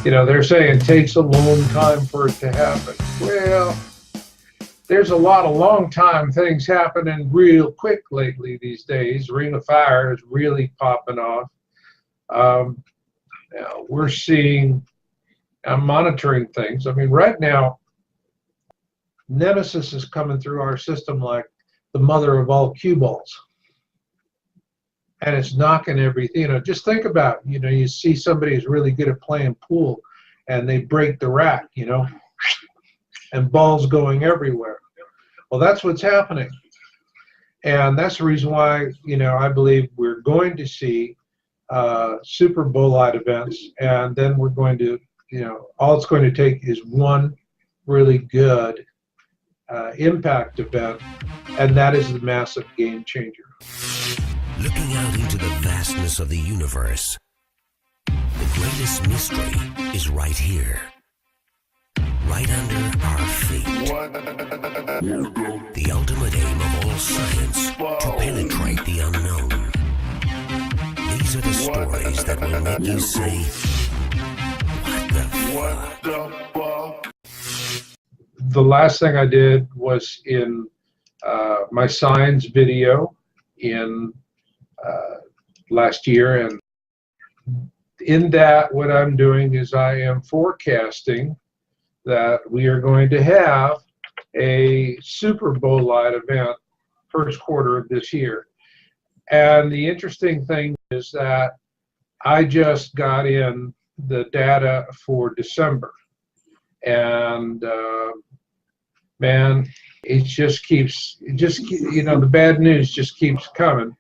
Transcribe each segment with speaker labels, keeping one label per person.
Speaker 1: You know, they're saying it takes a long time for it to happen. Well, there's a lot of long time things happening real quick lately these days. Ring of Fire is really popping off. We're seeing, I'm monitoring things. I mean, right now, Nemesis is coming through our system like the mother of all cue balls. And it's knocking everything. You know, just think about, you know, you see somebody who's really good at playing pool and they break the rack, you know, and balls going everywhere. Well, that's what's happening. And that's the reason why, you know, I believe we're going to see super bolide events, and then we're going to, you know, all it's going to take is one really good impact event, and that is the massive game changer.
Speaker 2: Looking out into the vastness of the universe, the greatest mystery is right here, right under our feet. The ultimate aim of all science, to penetrate the unknown. These are the stories that will make you say, what the fuck?
Speaker 1: The last thing I did was in my science video in last year, and in that what I'm doing is I am forecasting that we are going to have a super bolide event first quarter of this year. And the interesting thing is that I just got in the data for December, and man, it just keeps, you know, the bad news just keeps coming.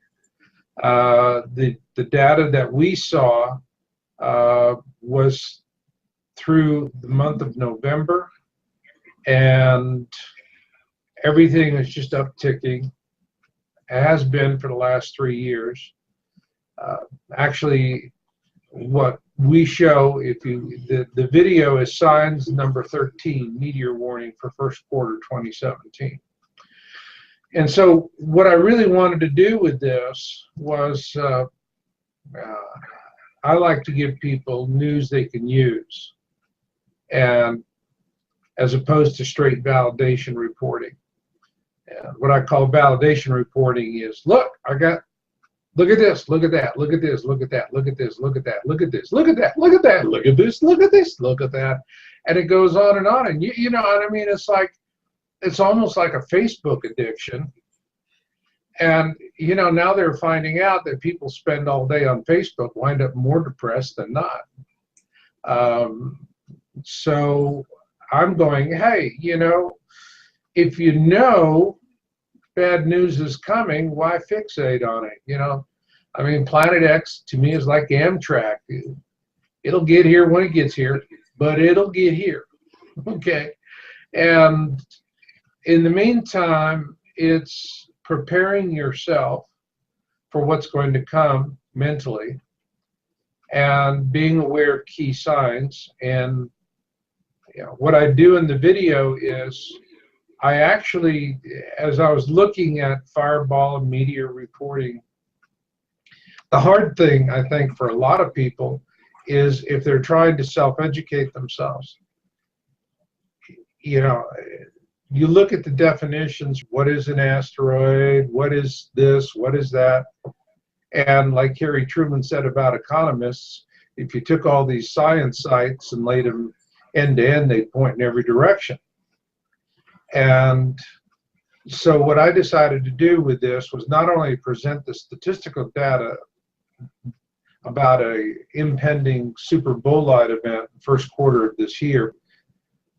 Speaker 1: The data that we saw was through the month of November, and everything is just upticking. It has been for the last 3 years. Actually, what we show, if you, the video is signs number 13, meteor warning for first quarter 2017. And so what I really wanted to do with this was, I like to give people news they can use, and as opposed to straight validation reporting. And what I call validation reporting is, look, look at this, look at that, look at this, look at that, look at this, look at that, look at this, look at that, look at that, look at this, look at this, look at that, and it goes on and on. And you know what I mean? It's like, it's almost like a Facebook addiction. And you know, now they're finding out that people spend all day on Facebook wind up more depressed than not. So I'm going, hey, you know, if you know bad news is coming, why fixate on it? You know, I mean, Planet X to me is like Amtrak. It'll get here when it gets here, but it'll get here. Okay. And in the meantime, it's preparing yourself for what's going to come mentally, and being aware of key signs. And you know, what I do in the video is I actually, as I was looking at fireball and meteor reporting, the hard thing I think for a lot of people is if they're trying to self-educate themselves. You know, you look at the definitions, what is an asteroid, what is this, what is that? And like Harry Truman said about economists, if you took all these science sites and laid them end to end, they'd point in every direction. And so what I decided to do with this was not only present the statistical data about a impending super bolide event first quarter of this year,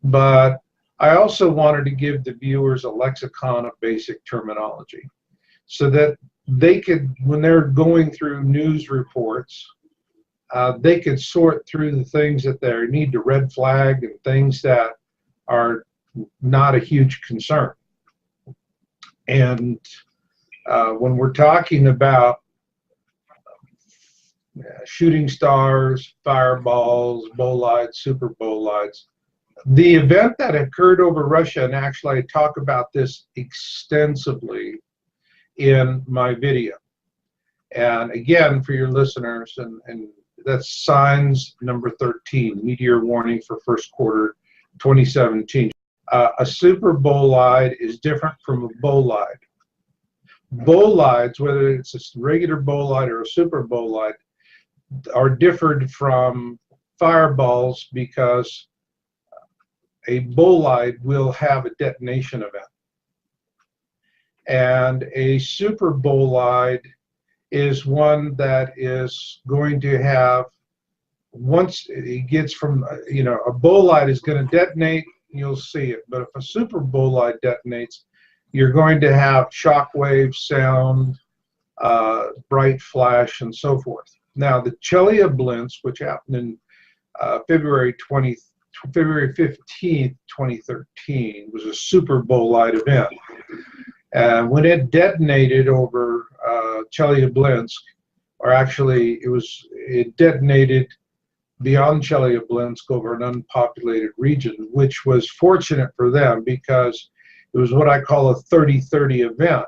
Speaker 1: but I also wanted to give the viewers a lexicon of basic terminology so that they could, when they're going through news reports, they could sort through the things that they need to red flag and things that are not a huge concern. And when we're talking about shooting stars, fireballs, bolides, super bolides, the event that occurred over Russia, and actually I talk about this extensively in my video. And again, for your listeners, and that's signs number 13, meteor warning for first quarter 2017. A super bolide is different from a bolide. Bolides, whether it's a regular bolide or a super bolide, are differed from fireballs because a bolide will have a detonation event. And a super bolide is one that is going to have, once it gets from, you know, a bolide is going to detonate, you'll see it. But if a super bolide detonates, you're going to have shock wave, sound, bright flash, and so forth. Now, the Chelyabinsk, which happened in February 15th, 2013, was a super bolide event. And when it detonated over Chelyabinsk, or actually it detonated beyond Chelyabinsk over an unpopulated region, which was fortunate for them because it was what I call a 30-30 event.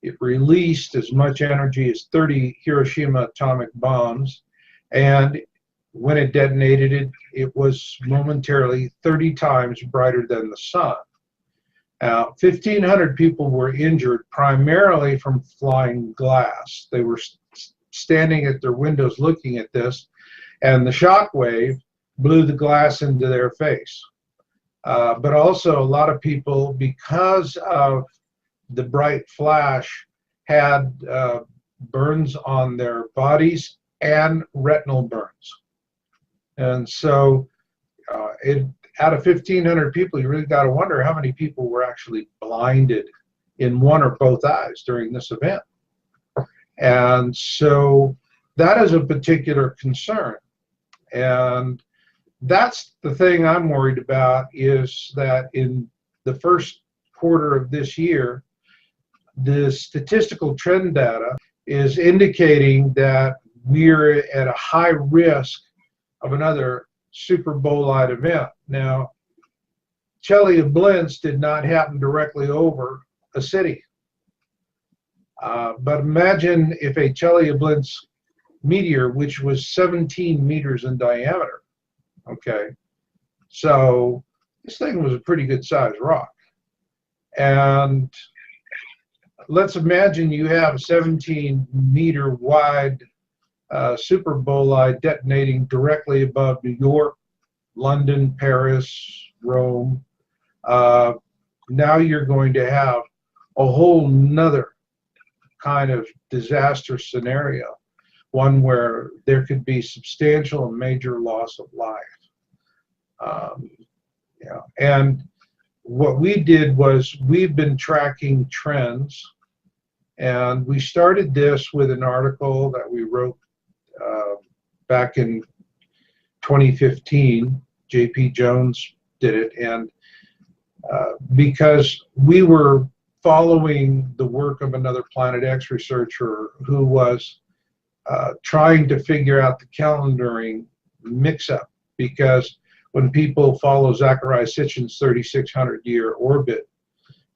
Speaker 1: It released as much energy as 30 Hiroshima atomic bombs, and when it detonated, it was momentarily 30 times brighter than the sun. 1,500 people were injured primarily from flying glass. They were standing at their windows looking at this, and the shock wave blew the glass into their face. But also a lot of people, because of the bright flash, had burns on their bodies and retinal burns. And so out of 1,500 people, you really got to wonder how many people were actually blinded in one or both eyes during this event. And so that is a particular concern. And that's the thing I'm worried about, is that in the first quarter of this year, the statistical trend data is indicating that we're at a high risk of another super bolide event. Now, Chelyabinsk did not happen directly over a city. But imagine if a Chelyabinsk meteor, which was 17 meters in diameter, okay, so this thing was a pretty good sized rock. And let's imagine you have a 17-meter wide super bolide detonating directly above New York, London, Paris, Rome. Now you're going to have a whole nother kind of disaster scenario, one where there could be substantial and major loss of life. Yeah. And what we did was we've been tracking trends, and we started this with an article that we wrote back in 2015. J.P. Jones did it, and because we were following the work of another Planet X researcher who was trying to figure out the calendaring mix-up, because when people follow Zecharia Sitchin's 3,600-year orbit,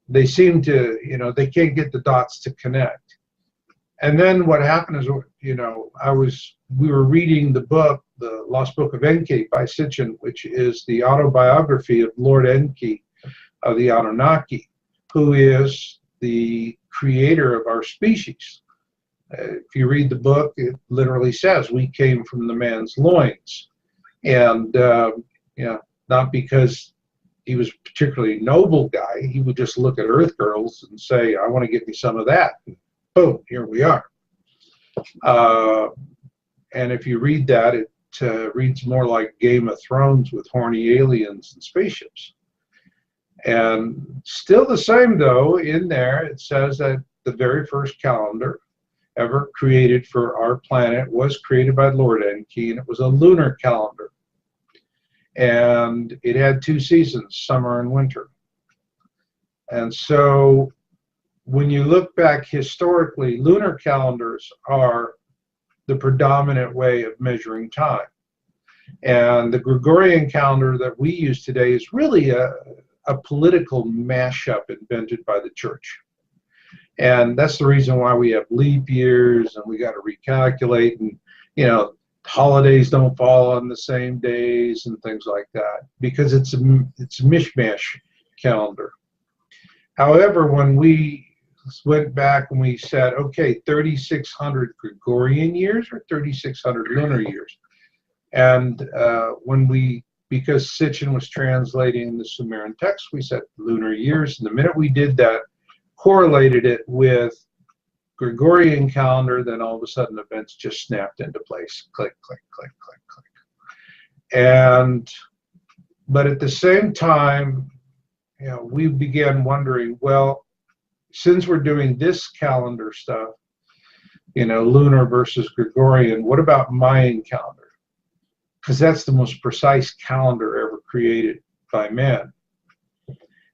Speaker 1: they seem to, you know, they can't get the dots to connect. And then what happened is, you know, we were reading the book, The Lost Book of Enki by Sitchin, which is the autobiography of Lord Enki of the Anunnaki, who is the creator of our species. If you read the book, it literally says we came from the man's loins. And, you know, not because he was a particularly noble guy, he would just look at Earth girls and say, I want to get me some of that. And boom, here we are. And if you read that, it reads more like Game of Thrones with horny aliens and spaceships. And still the same, though, in there it says that the very first calendar ever created for our planet was created by Lord Enki, and it was a lunar calendar. And it had 2 seasons, summer and winter. And so when you look back historically, lunar calendars are the predominant way of measuring time. And the Gregorian calendar that we use today is really a political mashup invented by the church. And that's the reason why we have leap years and we got to recalculate. And, you know, holidays don't fall on the same days and things like that, because it's a mishmash calendar. However, when we went back and we said, okay, 3,600 Gregorian years or 3,600 lunar years, and because Sitchin was translating the Sumerian text, we said lunar years, and the minute we did that, correlated it with Gregorian calendar, then all of a sudden events just snapped into place. Click, click, click, click, click. But at the same time, we began wondering, well, since we're doing this calendar stuff, lunar versus Gregorian, what about Mayan calendar? Because that's the most precise calendar ever created by man.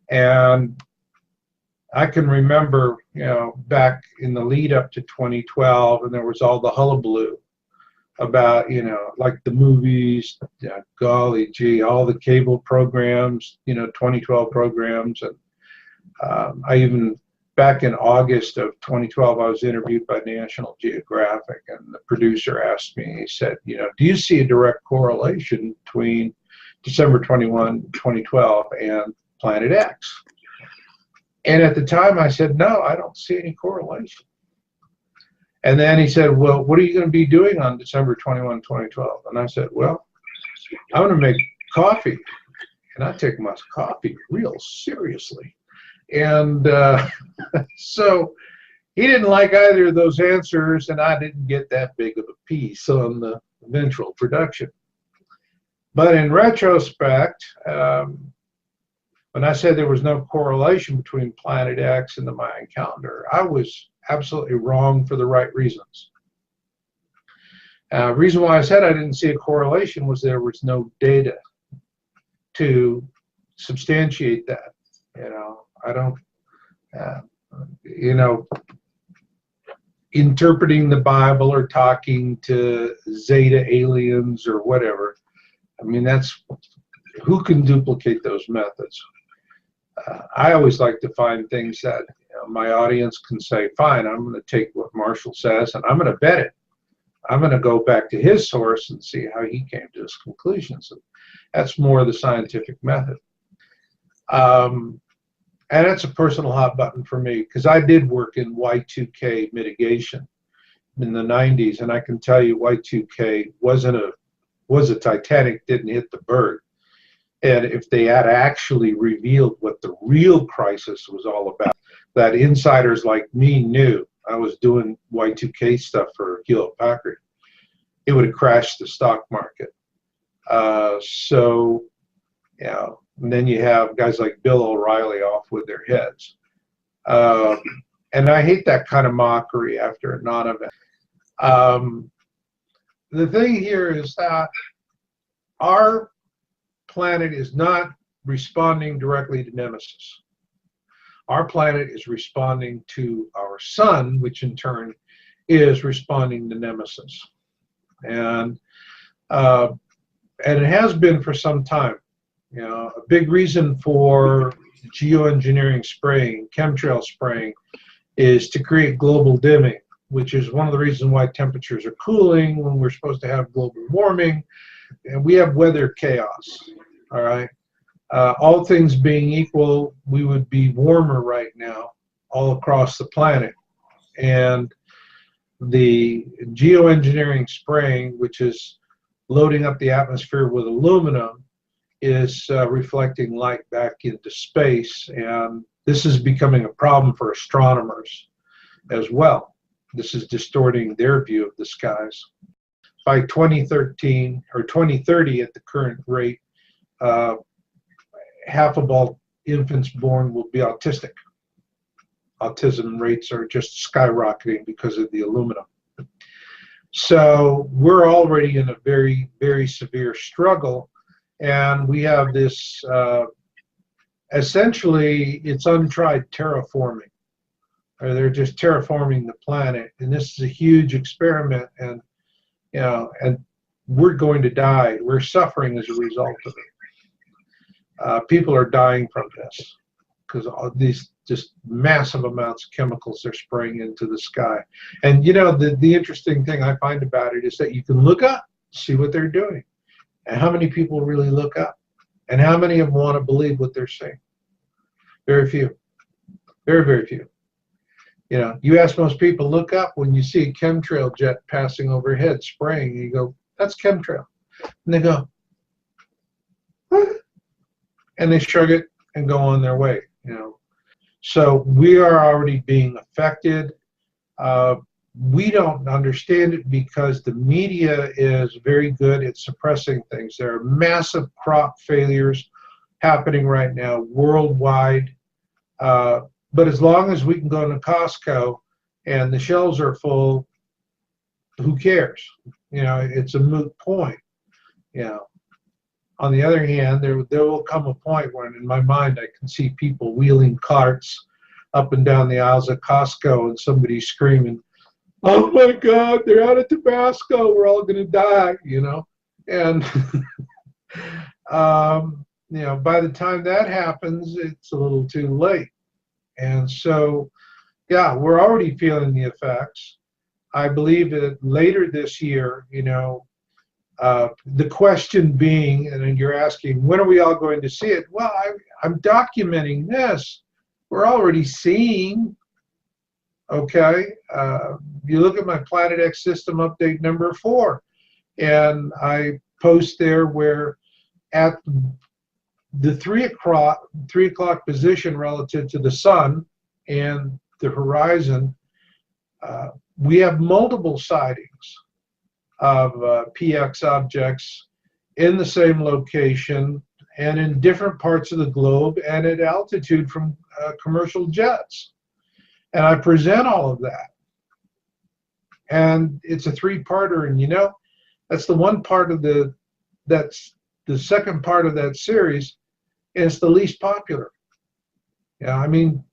Speaker 1: And I can remember, back in the lead up to 2012, and there was all the hullabaloo about, like the movies, golly gee, all the cable programs, 2012 programs. And I even, back in August of 2012, I was interviewed by National Geographic, and the producer asked me, he said, do you see a direct correlation between December 21, 2012 and Planet X? And at the time I said, no, I don't see any correlation. And then he said, well, what are you going to be doing on December 21, 2012? And I said, well, I'm going to make coffee. And I take my coffee real seriously. And so he didn't like either of those answers, and I didn't get that big of a piece on the eventual production. But in retrospect, when I said there was no correlation between Planet X and the Mayan calendar, I was absolutely wrong for the right reasons. Reason why I said I didn't see a correlation was there was no data to substantiate that. I don't, interpreting the Bible or talking to Zeta aliens or whatever. I mean, who can duplicate those methods? I always like to find things that my audience can say, fine, I'm going to take what Mashall says and I'm going to vet it. I'm going to go back to his source and see how he came to his conclusions. And that's more the scientific method. And that's a personal hot button for me, because I did work in Y2K mitigation in the 90s, and I can tell you Y2K was a Titanic didn't hit the berg. And if they had actually revealed what the real crisis was all about, that insiders like me knew, I was doing Y2K stuff for Hewlett Packard, it would have crashed the stock market. And then you have guys like Bill O'Reilly off with their heads. And I hate that kind of mockery after a non-event. The thing here is that our planet is not responding directly to Nemesis. Our planet is responding to our sun, which in turn is responding to Nemesis. And it has been for some time. A big reason for geoengineering spraying, chemtrail spraying, is to create global dimming, which is one of the reasons why temperatures are cooling when we're supposed to have global warming, and we have weather chaos. All right. All things being equal, we would be warmer right now all across the planet. And the geoengineering spraying, which is loading up the atmosphere with aluminum, is reflecting light back into space, and this is becoming a problem for astronomers as well. This is distorting their view of the skies. By 2013 or 2030, at the current rate, half of all infants born will be autistic. Autism rates are just skyrocketing because of the aluminum. So we're already in a very, very severe struggle. And we have this, essentially, it's untried terraforming. Or they're just terraforming the planet. And this is a huge experiment. And, and we're going to die. We're suffering as a result of it. People are dying from this because all these just massive amounts of chemicals are spraying into the sky. And, the interesting thing I find about it is that you can look up see what they're doing. And how many people really look up? And how many of them want to believe what they're saying? Very few. Very, very few. You know, you ask most people, look up when you see a chemtrail jet passing overhead spraying, you go, that's chemtrail. And they go, what? And they shrug it and go on their way, you know. So we are already being affected. We don't understand it because the media is very good at suppressing things. There are massive crop failures happening right now worldwide. But as long as we can go into Costco and the shelves are full, who cares? You know, it's a moot point. You know, on the other hand, there will come a point when, in my mind, I can see people wheeling carts up and down the aisles at Costco and somebody screaming, "Oh my God, they're out of Tabasco! We're all going to die!" You know, and you know, by the time that happens, it's a little too late. And so, yeah, we're already feeling the effects. I believe that later this year, you know, the question being, and you're asking, when are we all going to see it? Well, I'm documenting this. We're already seeing, okay? You look at my Planet X system update number 4, and I post there where at the 3 o'clock position relative to the sun and the horizon, we have multiple sightings of PX objects in the same location and in different parts of the globe and at altitude from commercial jets. And I present all of that. And it's a 3-parter, and you know, that's the one part of that's the second part of that series, and it's the least popular. Yeah, I mean,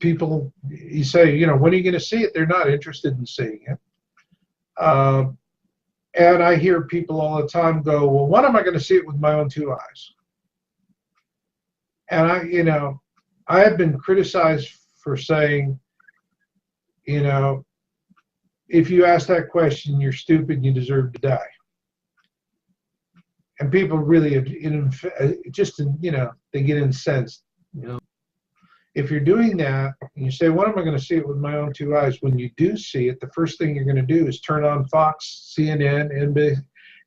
Speaker 1: people, you say, you know, when are you going to see it? They're not interested in seeing it. And I hear people all the time go, well, when am I going to see it with my own 2 eyes? And you know, I have been criticized for saying, you know, if you ask that question, you're stupid, you deserve to die. And people really, you know, they get incensed. You know, if you're doing that, and you say, when am I going to see it with my own 2 eyes? When you do see it, the first thing you're going to do is turn on Fox, CNN,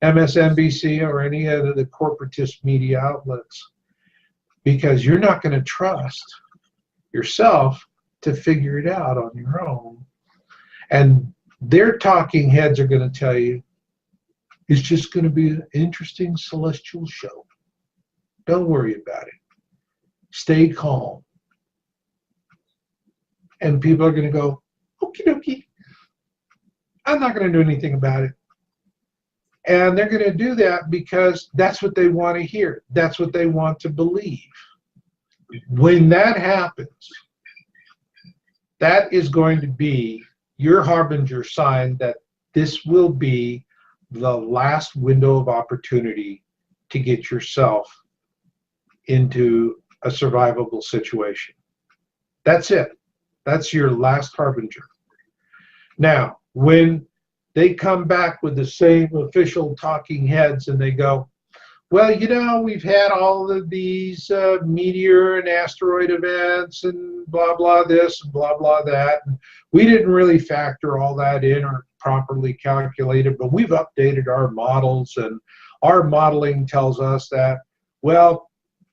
Speaker 1: MSNBC, or any of the corporatist media outlets, because you're not going to trust yourself to figure it out on your own. And their talking heads are going to tell you, it's just going to be an interesting celestial show. Don't worry about it. Stay calm. And people are going to go, okie dokie. I'm not going to do anything about it. And they're going to do that because that's what they want to hear. That's what they want to believe. When that happens, that is going to be your harbinger sign that this will be the last window of opportunity to get yourself into a survivable situation. That's it. That's your last harbinger. Now, when they come back with the same official talking heads and they go, well, you know, we've had all of these meteor and asteroid events and blah, blah this and blah, blah that. And we didn't really factor all that in or properly calculated, but we've updated our models, and our modeling tells us that, well,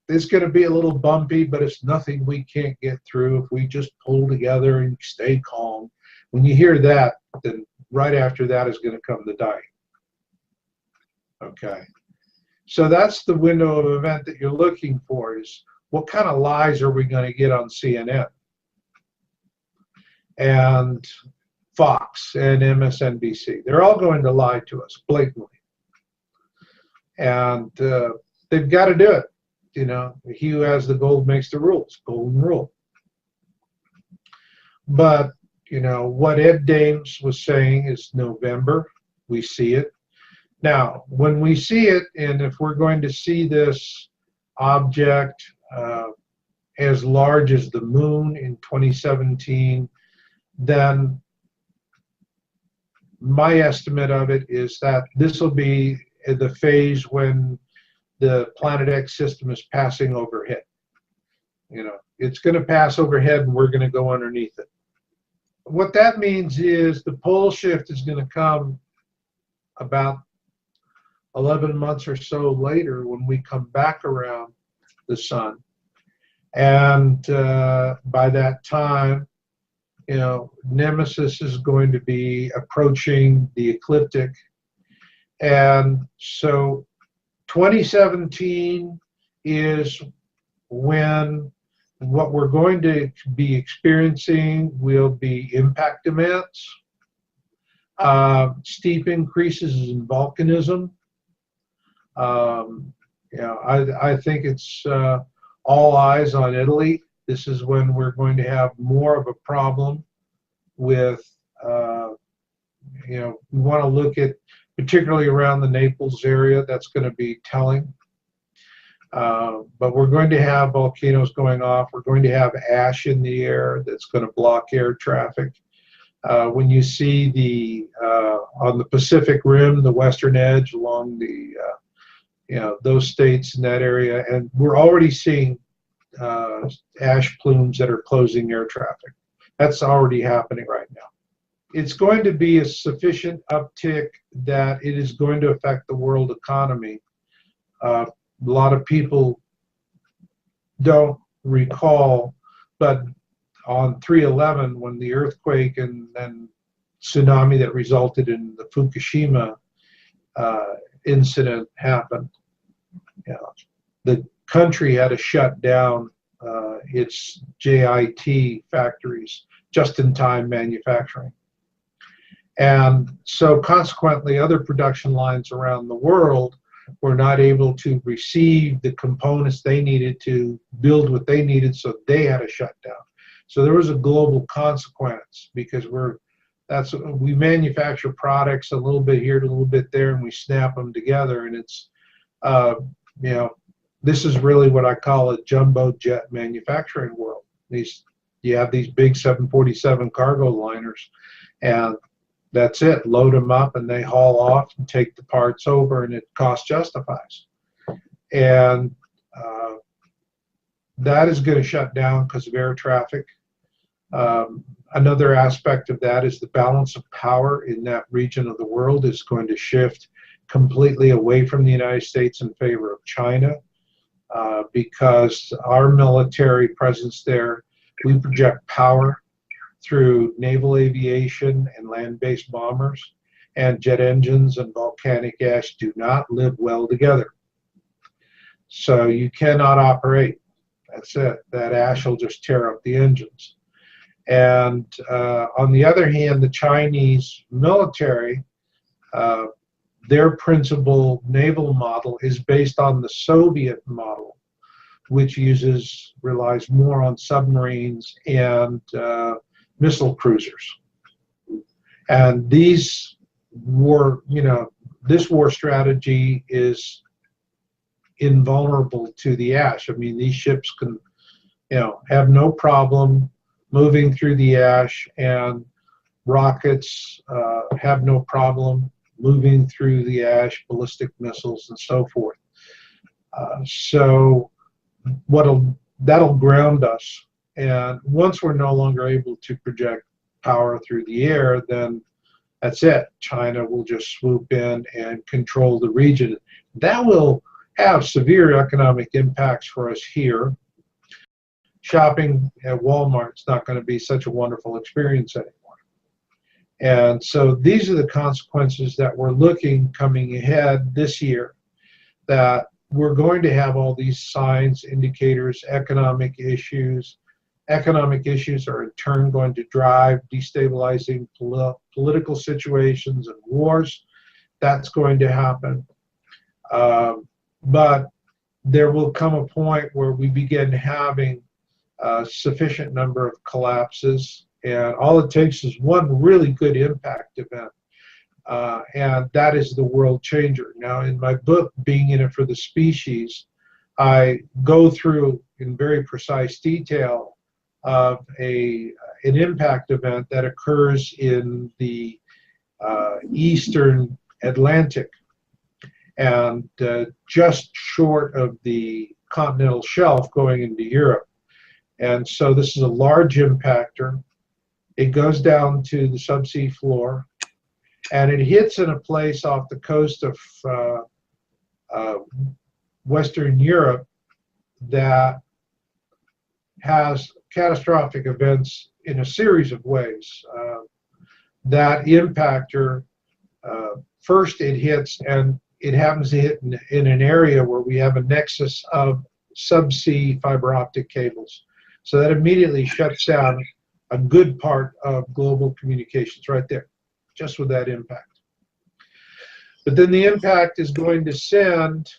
Speaker 1: it's going to be a little bumpy, but it's nothing we can't get through if we just pull together and stay calm. When you hear that, then right after that is going to come the dying. Okay. So that's the window of event that you're looking for, is what kind of lies are we going to get on CNN and Fox and MSNBC? They're all going to lie to us blatantly. And they've got to do it. You know, he who has the gold makes the rules, golden rule. But, you know, what Ed Dames was saying is November, we see it. Now, when we see it, and if we're going to see this object as large as the moon in 2017, then my estimate of it is that this will be the phase when the Planet X system is passing overhead. You know, it's going to pass overhead and we're going to go underneath it. What that means is the pole shift is going to come about 11 months or so later when we come back around the sun. And by that time, you know, Nemesis is going to be approaching the ecliptic. And so 2017 is when what we're going to be experiencing will be impact events, steep increases in volcanism. You know, I think it's all eyes on Italy. This is when we're going to have more of a problem with, you know, we want to look at particularly around the Naples area. That's going to be telling. But we're going to have volcanoes going off. We're going to have ash in the air that's going to block air traffic. When you see the on the Pacific Rim, the western edge along the you know, those states in that area, and we're already seeing ash plumes that are closing air traffic. That's already happening right now. It's going to be a sufficient uptick that it is going to affect the world economy. A lot of people don't recall, but on 3/11, when the earthquake and tsunami that resulted in the Fukushima incident happened, you know, the country had to shut down its JIT factories, just-in-time manufacturing. And so consequently, other production lines around the world were not able to receive the components they needed to build what they needed, so they had to shut down. So there was a global consequence because we manufacture products a little bit here, a little bit there, and we snap them together, and it's, you know, this is really what I call a jumbo jet manufacturing world. You have these big 747 cargo liners, and that's it. Load them up, and they haul off and take the parts over, and it cost justifies. And that is going to shut down because of air traffic. Another aspect of that is the balance of power in that region of the world is going to shift completely away from the United States in favor of China, because our military presence there, we project power through naval aviation and land-based bombers, and jet engines and volcanic ash do not live well together. So you cannot operate. That's it. That ash will just tear up the engines. And on the other hand, the Chinese military, their principal naval model is based on the Soviet model, which relies more on submarines and missile cruisers. And these war, you know, this war strategy is invulnerable to the ash. I mean, these ships can, you know, have no problem moving through the ash, and rockets have no problem moving through the ash, ballistic missiles, and so forth. So that'll ground us. And once we're no longer able to project power through the air, then that's it. China will just swoop in and control the region. That will have severe economic impacts for us here. Shopping at Walmart is not going to be such a wonderful experience anymore. And so these are the consequences that we're looking coming ahead this year, that we're going to have all these signs, indicators, economic issues. Economic issues are in turn going to drive destabilizing political situations and wars. That's going to happen. But there will come a point where we begin having a sufficient number of collapses, and all it takes is one really good impact event, and that is the world changer. Now, in my book, Being in It for the Species, I go through in very precise detail of an impact event that occurs in the eastern Atlantic, and just short of the continental shelf going into Europe. And so this is a large impactor. It goes down to the subsea floor, and it hits in a place off the coast of Western Europe that has catastrophic events in a series of ways. That impactor, first it hits, and it happens to hit in an area where we have a nexus of subsea fiber optic cables. So that immediately shuts down a good part of global communications right there, just with that impact. But then the impact is going to send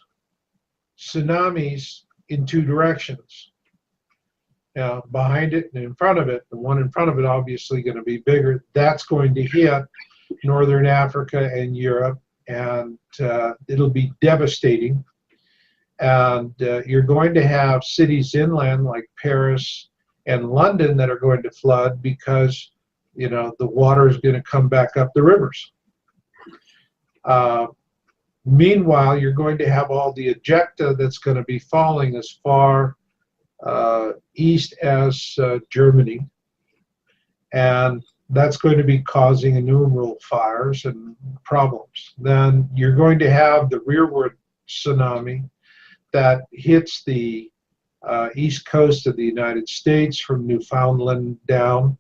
Speaker 1: tsunamis in two directions. Now, behind it and in front of it, the one in front of it obviously going to be bigger. That's going to hit Northern Africa and Europe, and it'll be devastating. And you're going to have cities inland like Paris and London that are going to flood because, you know, the water is going to come back up the rivers. Meanwhile, you're going to have all the ejecta that's going to be falling as far east as Germany, and that's going to be causing innumerable fires and problems. Then you're going to have the rearward tsunami that hits the east coast of the United States from Newfoundland down,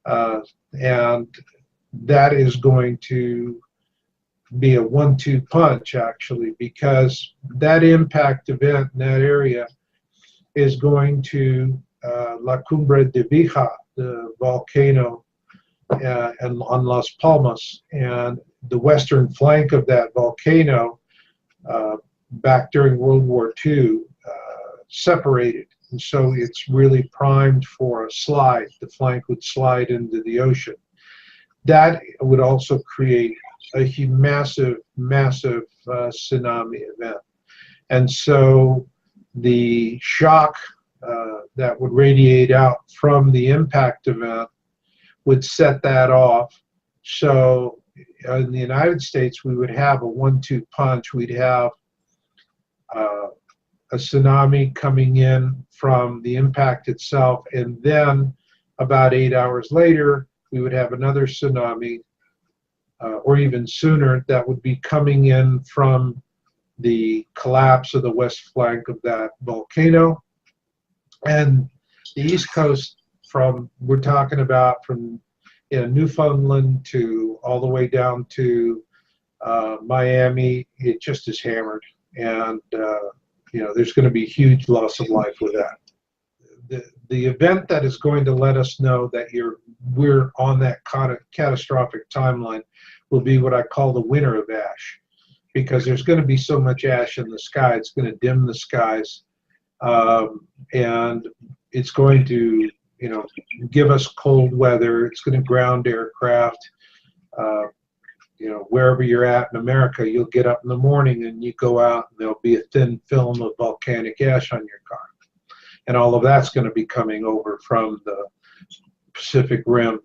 Speaker 1: and that is going to be a 1-2 punch, actually, because that impact event in that area is going to La Cumbre de Vija, the volcano and on Las Palmas, and the western flank of that volcano back during World War II separated, and so it's really primed for a slide. The flank would slide into the ocean. That would also create a massive tsunami event, and so the shock that would radiate out from the impact event would set that off. So in the United States, we would have a 1-2 punch. We'd have a tsunami coming in from the impact itself, and then about 8 hours later, we would have another tsunami, or even sooner, that would be coming in from the collapse of the west flank of that volcano. And the east coast, from, we're talking about from Newfoundland to all the way down to Miami, it just is hammered. And you know, there's going to be huge loss of life with that. The event that is going to let us know that we're on that catastrophic timeline will be what I call the winter of ash, because there's going to be so much ash in the sky, it's going to dim the skies, and it's going to, you know, give us cold weather. It's going to ground aircraft. You know, wherever you're at in America, you'll get up in the morning and you go out and there'll be a thin film of volcanic ash on your car. And all of that's going to be coming over from the Pacific Rim.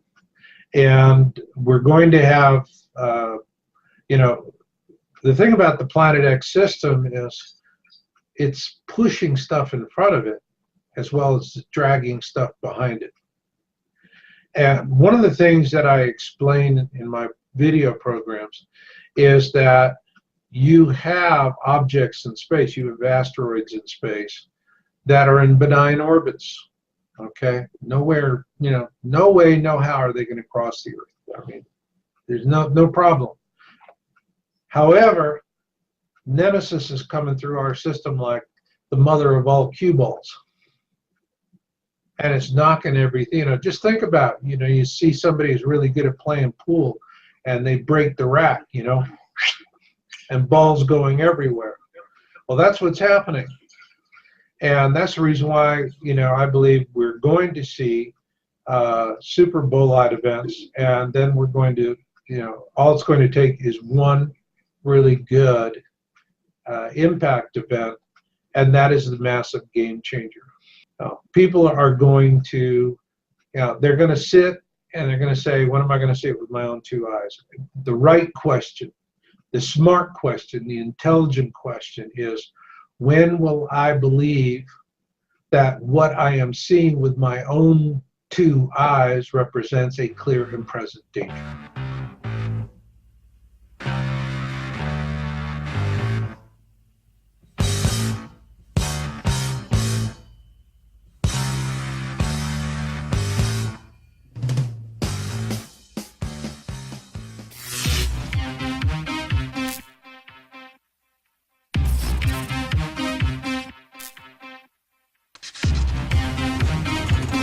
Speaker 1: And we're going to have, you know, the thing about the Planet X system is it's pushing stuff in front of it as well as dragging stuff behind it. And one of the things that I explain in my video programs is that you have objects in space, you have asteroids in space that are in benign orbits, okay? Nowhere, you know, no way, no how are they going to cross the Earth. I mean, there's no problem. However, Nemesis is coming through our system like the mother of all cue balls. And it's knocking everything, you know, just think about, you know, you see somebody who's really good at playing pool and they break the rack, you know, and balls going everywhere. Well, that's what's happening. And that's the reason why, you know, I believe we're going to see super bolide events, and then we're going to, you know, all it's going to take is one really good impact event, and that is the massive game changer. People are going to, you know, they're going to sit and they're going to say, when am I going to see it with my own two eyes? The right question, the smart question, the intelligent question is, when will I believe that what I am seeing with my own two eyes represents a clear and present danger?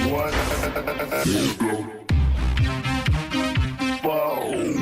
Speaker 3: One.